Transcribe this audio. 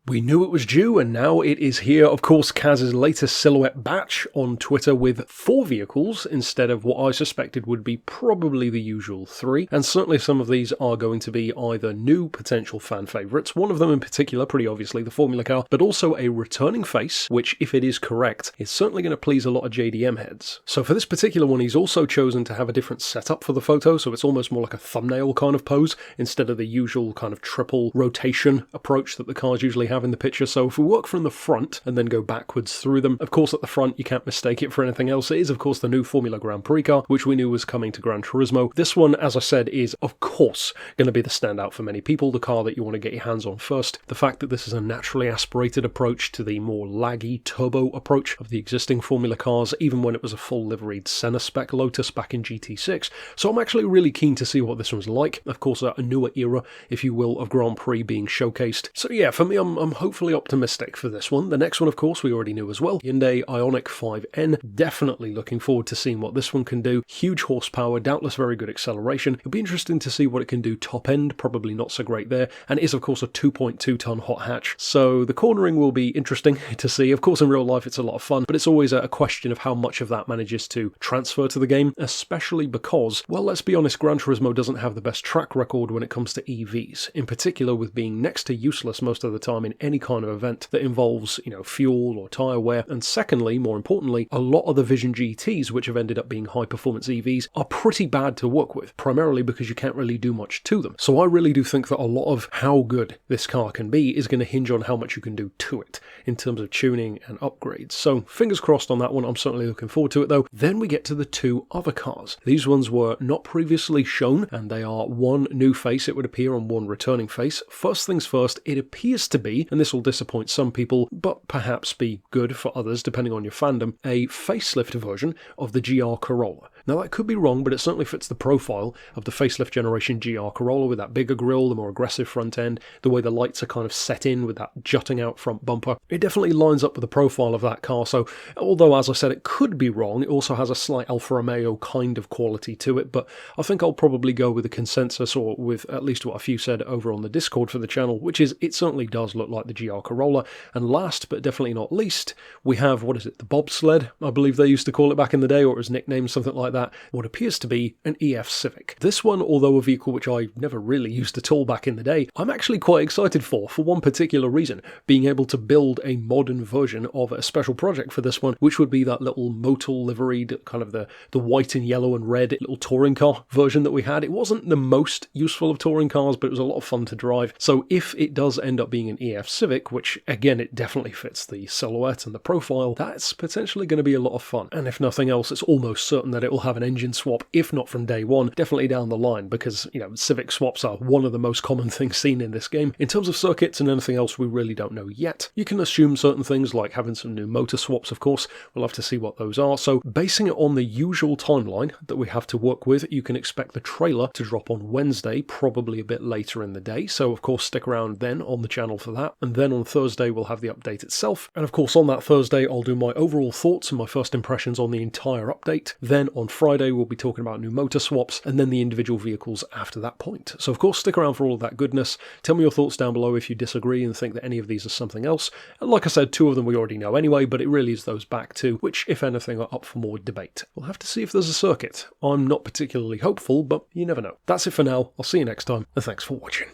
We knew it was due, and now it is here. Of course, Kaz's latest silhouette batch on Twitter with 4 vehicles instead of what I suspected would be probably the usual 3. And certainly some of these are going to be either new potential fan favourites, one of them in particular, pretty obviously, the Formula car, but also a returning face, which, if it is correct, is certainly going to please a lot of JDM heads. So for this particular one, he's also chosen to have a different setup for the photo, so it's almost more like a thumbnail kind of pose, instead of the usual kind of triple rotation approach that the cars usually have in the picture. So if we work from the front and then go backwards through them, of course at the front you can't mistake it for anything else. It is of course the new Formula Grand Prix car, which we knew was coming to Gran Turismo. This one, as I said, is of course going to be the standout for many people, the car that you want to get your hands on first. The fact that this is a naturally aspirated approach to the more laggy turbo approach of the existing Formula cars, even when it was a full liveried Senna spec Lotus back in GT6. So I'm actually really keen to see what this one's like. Of course a newer era, if you will, of Grand Prix being showcased. So yeah, for me I'm hopefully optimistic for this one. The next one, of course, we already knew as well. Hyundai IONIQ 5N. Definitely looking forward to seeing what this one can do. Huge horsepower, doubtless very good acceleration. It'll be interesting to see what it can do top end, probably not so great there. And it is, of course, a 2.2 ton hot hatch. So the cornering will be interesting to see. Of course, in real life, it's a lot of fun, but it's always a question of how much of that manages to transfer to the game, especially because, well, let's be honest, Gran Turismo doesn't have the best track record when it comes to EVs, in particular with being next to useless most of the time in any kind of event that involves, fuel or tyre wear. And secondly, more importantly, a lot of the Vision GTs, which have ended up being high performance EVs, are pretty bad to work with, primarily because you can't really do much to them. So I really do think that a lot of how good this car can be is going to hinge on how much you can do to it in terms of tuning and upgrades. So fingers crossed on that one. I'm certainly looking forward to it though. Then we get to the 2 other cars. These ones were not previously shown, and they are one new face, it would appear, and one returning face. First things first, it appears to be, and this will disappoint some people, but perhaps be good for others depending on your fandom, a facelift version of the GR Corolla. Now that could be wrong, but it certainly fits the profile of the facelift generation GR Corolla, with that bigger grille, the more aggressive front end, the way the lights are kind of set in with that jutting out front bumper. It definitely lines up with the profile of that car, so although as I said it could be wrong, it also has a slight Alfa Romeo kind of quality to it, but I think I'll probably go with the consensus, or with at least what a few said over on the Discord for the channel, which is it certainly does look like the GR Corolla. And last but definitely not least, we have, what is it, the bobsled, I believe they used to call it back in the day, or it was nicknamed something like that, what appears to be an EF Civic. This one, although a vehicle which I never really used at all back in the day, I'm actually quite excited for one particular reason, being able to build a modern version of a special project for this one, which would be that little Motul liveried, kind of the white and yellow and red little touring car version that we had. It wasn't the most useful of touring cars, but it was a lot of fun to drive. So if it does end up being an EF Civic, which again, it definitely fits the silhouette and the profile, that's potentially going to be a lot of fun. And if nothing else, it's almost certain that it will have an engine swap, if not from day one, definitely down the line, because, Civic swaps are one of the most common things seen in this game. In terms of circuits and anything else, we really don't know yet. You can assume certain things like having some new motor swaps, of course. We'll have to see what those are. So basing it on the usual timeline that we have to work with, you can expect the trailer to drop on Wednesday, probably a bit later in the day. So of course, stick around then on the channel for that. And then on Thursday, we'll have the update itself. And of course, on that Thursday, I'll do my overall thoughts and my first impressions on the entire update. Then on Friday, we'll be talking about new motor swaps and then the individual vehicles after that point. So of course, stick around for all of that goodness. Tell me your thoughts down below if you disagree and think that any of these are something else. And like I said, 2 of them we already know anyway, but it really is those back 2, which, if anything, are up for more debate. We'll have to see if there's a circuit. I'm not particularly hopeful, but you never know. That's it for now. I'll see you next time, and thanks for watching.